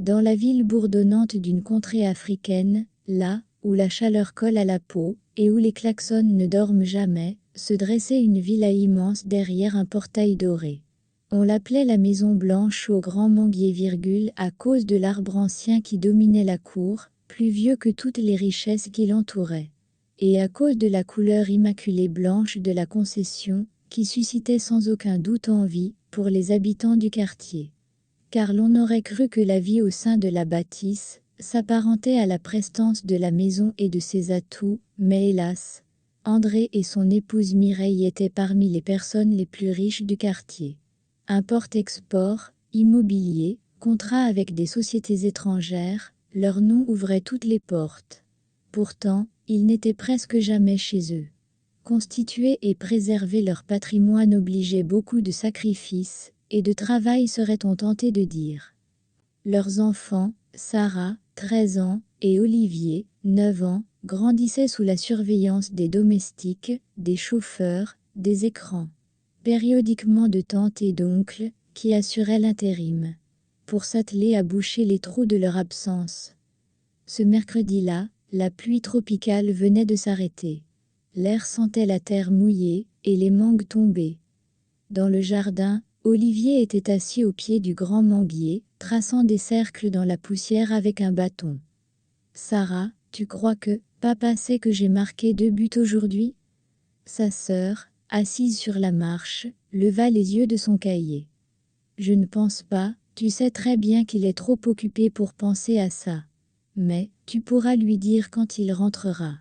Dans la ville bourdonnante d'une contrée africaine, là où la chaleur colle à la peau, et où les klaxons ne dorment jamais, se dressait une villa immense derrière un portail doré. On l'appelait la Maison Blanche au grand manguier, à cause de l'arbre ancien qui dominait la cour, plus vieux que toutes les richesses qui l'entouraient. Et à cause de la couleur immaculée blanche de la concession, qui suscitait sans aucun doute envie pour les habitants du quartier. Car l'on aurait cru que la vie au sein de la bâtisse s'apparentait à la prestance de la maison et de ses atouts, mais hélas, André et son épouse Mireille étaient parmi les personnes les plus riches du quartier. Import-export, immobilier, contrat avec des sociétés étrangères, leur nom ouvrait toutes les portes. Pourtant, ils n'étaient presque jamais chez eux. Constituer et préserver leur patrimoine obligeait beaucoup de sacrifices et de travail, serait-on tenté de dire. Leurs enfants, Sarah, 13 ans, et Olivier, 9 ans, grandissaient sous la surveillance des domestiques, des chauffeurs, des écrans. Périodiquement de tantes et d'oncles, qui assuraient l'intérim, pour s'atteler à boucher les trous de leur absence. Ce mercredi-là, la pluie tropicale venait de s'arrêter. L'air sentait la terre mouillée, et les mangues tombées. Dans le jardin, Olivier était assis au pied du grand manguier, traçant des cercles dans la poussière avec un bâton. « Sarah, tu crois que papa sait que j'ai marqué 2 buts aujourd'hui ?» Sa sœur, assise sur la marche, leva les yeux de son cahier. « Je ne pense pas, tu sais très bien qu'il est trop occupé pour penser à ça. Mais, tu pourras lui dire quand il rentrera. »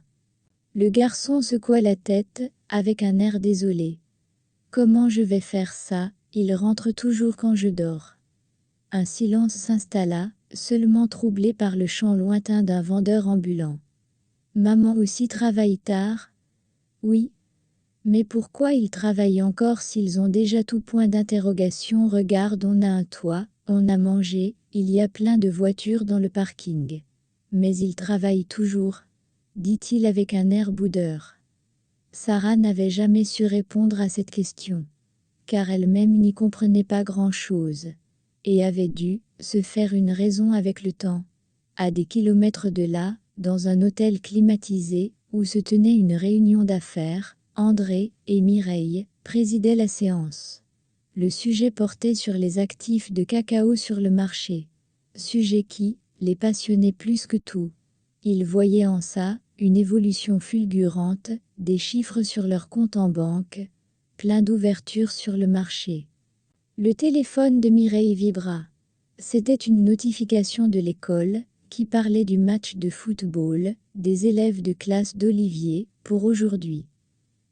Le garçon secoua la tête, avec un air désolé. « Comment je vais faire ça, il rentre toujours quand je dors. » Un silence s'installa, seulement troublé par le chant lointain d'un vendeur ambulant. « Maman aussi travaille tard ?»« Oui. Mais pourquoi ils travaillent encore s'ils ont déjà tout point d'interrogation? Regarde, on a un toit, on a mangé, il y a plein de voitures dans le parking. Mais ils travaillent toujours, dit-il avec un air boudeur. Sarah n'avait jamais su répondre à cette question, car elle-même n'y comprenait pas grand-chose, et avait dû se faire une raison avec le temps. À des kilomètres de là, dans un hôtel climatisé, où se tenait une réunion d'affaires, André et Mireille présidaient la séance. Le sujet portait sur les actifs de cacao sur le marché. Sujet qui les passionnait plus que tout. Ils voyaient en ça une évolution fulgurante, des chiffres sur leur compte en banque, plein d'ouvertures sur le marché. Le téléphone de Mireille vibra. C'était une notification de l'école, qui parlait du match de football des élèves de classe d'Olivier, pour aujourd'hui.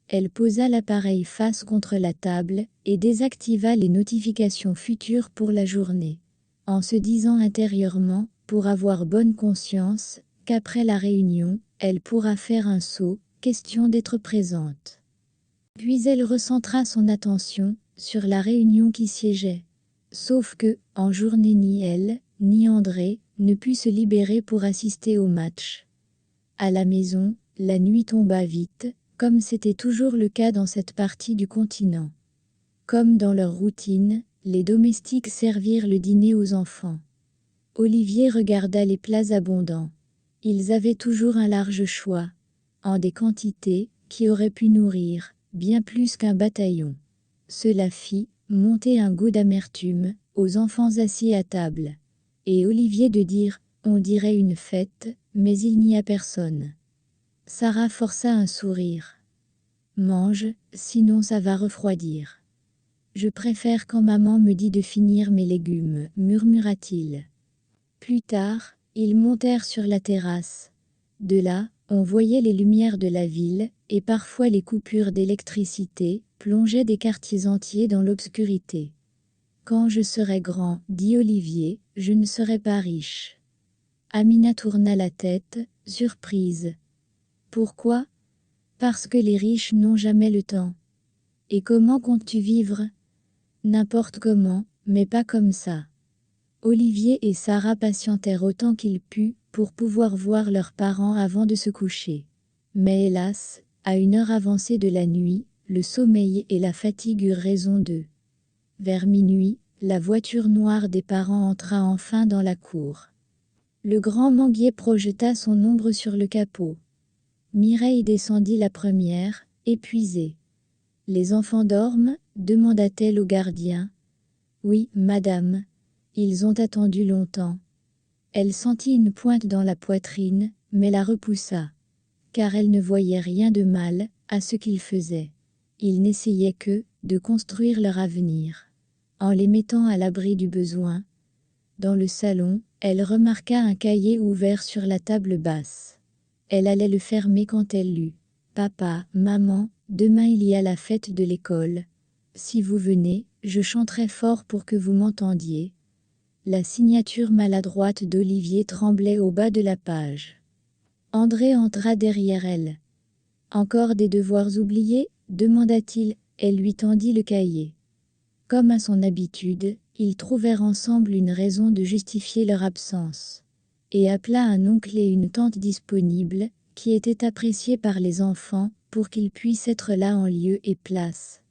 Elle posa l'appareil face contre la table, et désactiva les notifications futures pour la journée, en se disant intérieurement, pour avoir bonne conscience, qu'après la réunion, elle pourra faire un saut, question d'être présente. Puis elle recentra son attention sur la réunion qui siégeait. Sauf que, en journée, ni elle, ni André, ne put se libérer pour assister au match. À la maison, la nuit tomba vite, comme c'était toujours le cas dans cette partie du continent. Comme dans leur routine, les domestiques servirent le dîner aux enfants. Olivier regarda les plats abondants. Ils avaient toujours un large choix, en des quantités qui auraient pu nourrir bien plus qu'un bataillon. Cela fit monter un goût d'amertume aux enfants assis à table. Et Olivier de dire « on dirait une fête, mais il n'y a personne ». Sarah força un sourire. « Mange, sinon ça va refroidir. »« Je préfère quand maman me dit de finir mes légumes, » murmura-t-il. Plus tard, ils montèrent sur la terrasse. De là, on voyait les lumières de la ville, et parfois les coupures d'électricité plongeaient des quartiers entiers dans l'obscurité. « Quand je serai grand, dit Olivier, je ne serai pas riche. » Amina tourna la tête, surprise. « Pourquoi ? » « Parce que les riches n'ont jamais le temps. »« Et comment comptes-tu vivre ? » ?»« N'importe comment, mais pas comme ça. » Olivier et Sarah patientèrent autant qu'ils purent pour pouvoir voir leurs parents avant de se coucher. Mais hélas, à une heure avancée de la nuit, le sommeil et la fatigue eurent raison d'eux. Vers minuit, la voiture noire des parents entra enfin dans la cour. Le grand manguier projeta son ombre sur le capot. Mireille descendit la première, épuisée. « Les enfants dorment ?» demanda-t-elle au gardien. « Oui, madame. Ils ont attendu longtemps. » Elle sentit une pointe dans la poitrine, mais la repoussa. Car elle ne voyait rien de mal à ce qu'ils faisaient. Ils n'essayaient que de construire leur avenir. En les mettant à l'abri du besoin. Dans le salon, elle remarqua un cahier ouvert sur la table basse. Elle allait le fermer quand elle lut. « Papa, maman, demain il y a la fête de l'école. Si vous venez, je chanterai fort pour que vous m'entendiez. » La signature maladroite d'Olivier tremblait au bas de la page. André entra derrière elle. « Encore des devoirs oubliés ?» demanda-t-il. Elle lui tendit le cahier. Comme à son habitude, ils trouvèrent ensemble une raison de justifier leur absence. Et appela un oncle et une tante disponibles, qui étaient appréciés par les enfants, pour qu'ils puissent être là en lieu et place.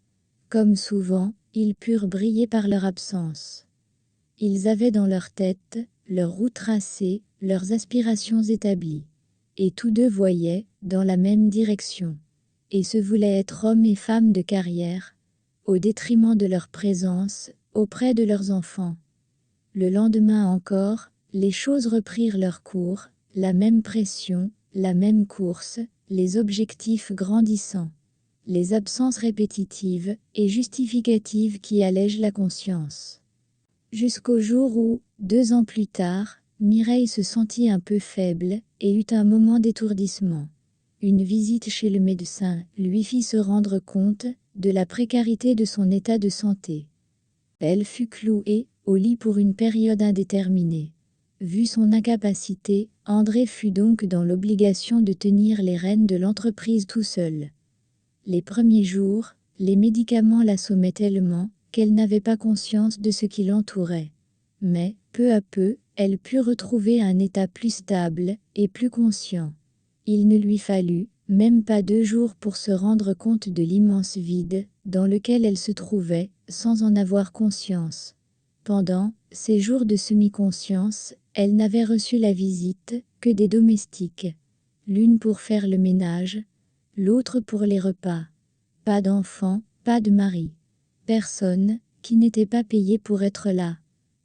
Comme souvent, ils purent briller par leur absence. Ils avaient dans leur tête, leur route tracée, leurs aspirations établies. Et tous deux voyaient, dans la même direction. Et se voulaient être hommes et femmes de carrière, au détriment de leur présence, auprès de leurs enfants. Le lendemain encore, les choses reprirent leur cours, la même pression, la même course, les objectifs grandissants. Les absences répétitives et justificatives qui allègent la conscience. Jusqu'au jour où, 2 ans plus tard, Mireille se sentit un peu faible et eut un moment d'étourdissement. Une visite chez le médecin lui fit se rendre compte de la précarité de son état de santé. Elle fut clouée au lit pour une période indéterminée. Vu son incapacité, André fut donc dans l'obligation de tenir les rênes de l'entreprise tout seul. Les premiers jours, les médicaments l'assommaient tellement qu'elle n'avait pas conscience de ce qui l'entourait. Mais, peu à peu, elle put retrouver un état plus stable et plus conscient. Il ne lui fallut même pas 2 jours pour se rendre compte de l'immense vide dans lequel elle se trouvait, sans en avoir conscience. Pendant ces jours de semi-conscience, elle n'avait reçu la visite que des domestiques. L'une pour faire le ménage, l'autre pour les repas. Pas d'enfant, pas de mari. Personne qui n'était pas payé pour être là.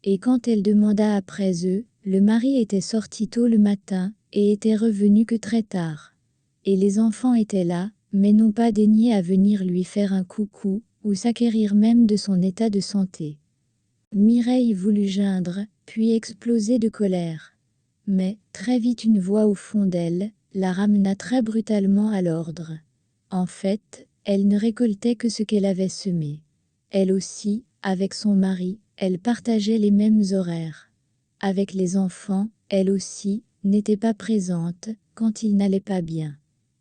Et quand elle demanda après eux, le mari était sorti tôt le matin et était revenu que très tard. Et les enfants étaient là, mais n'ont pas daigné à venir lui faire un coucou, ou s'acquérir même de son état de santé. Mireille voulut geindre, puis exploser de colère. Mais, très vite une voix au fond d'elle, la ramena très brutalement à l'ordre. En fait, elle ne récoltait que ce qu'elle avait semé. Elle aussi, avec son mari, elle partageait les mêmes horaires. Avec les enfants, elle aussi, n'était pas présente, quand ils n'allaient pas bien.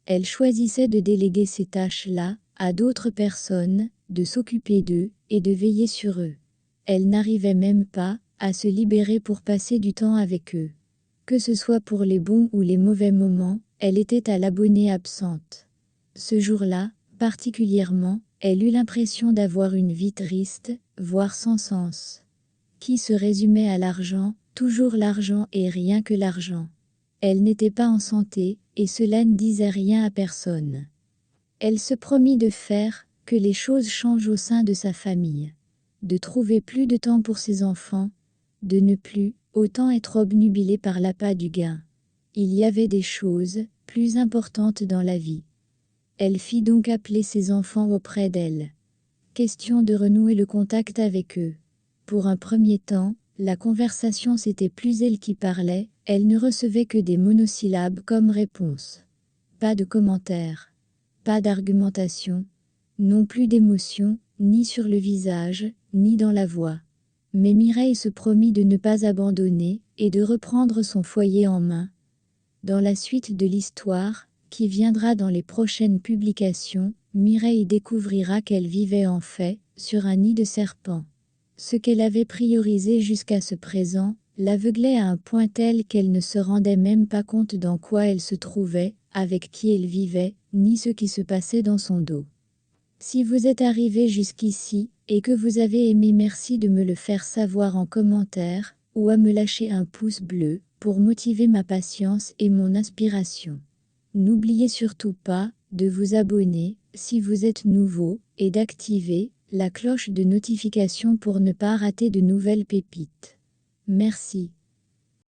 Elle choisissait de déléguer ces tâches-là à d'autres personnes, de s'occuper d'eux et de veiller sur eux. Elle n'arrivait même pas à se libérer pour passer du temps avec eux. Que ce soit pour les bons ou les mauvais moments, elle était à l'abonnée absente. Ce jour-là, particulièrement, elle eut l'impression d'avoir une vie triste, voire sans sens. Qui se résumait à l'argent, toujours l'argent et rien que l'argent. Elle n'était pas en santé, et cela ne disait rien à personne. Elle se promit de faire que les choses changent au sein de sa famille. De trouver plus de temps pour ses enfants, de ne plus autant être obnubilée par l'appât du gain. Il y avait des choses plus importantes dans la vie. Elle fit donc appeler ses enfants auprès d'elle. Question de renouer le contact avec eux. Pour un premier temps, la conversation c'était plus elle qui parlait, elle ne recevait que des monosyllabes comme réponse. Pas de commentaires, pas d'argumentation, non plus d'émotion, ni sur le visage, ni dans la voix. Mais Mireille se promit de ne pas abandonner et de reprendre son foyer en main. Dans la suite de l'histoire, qui viendra dans les prochaines publications, Mireille découvrira qu'elle vivait en fait sur un nid de serpents. Ce qu'elle avait priorisé jusqu'à ce présent l'aveuglait à un point tel qu'elle ne se rendait même pas compte dans quoi elle se trouvait, avec qui elle vivait, ni ce qui se passait dans son dos. Si vous êtes arrivé jusqu'ici, et que vous avez aimé, merci de me le faire savoir en commentaire, ou à me lâcher un pouce bleu, pour motiver ma patience et mon inspiration. N'oubliez surtout pas de vous abonner, si vous êtes nouveau, et d'activer la cloche de notification pour ne pas rater de nouvelles pépites. Merci.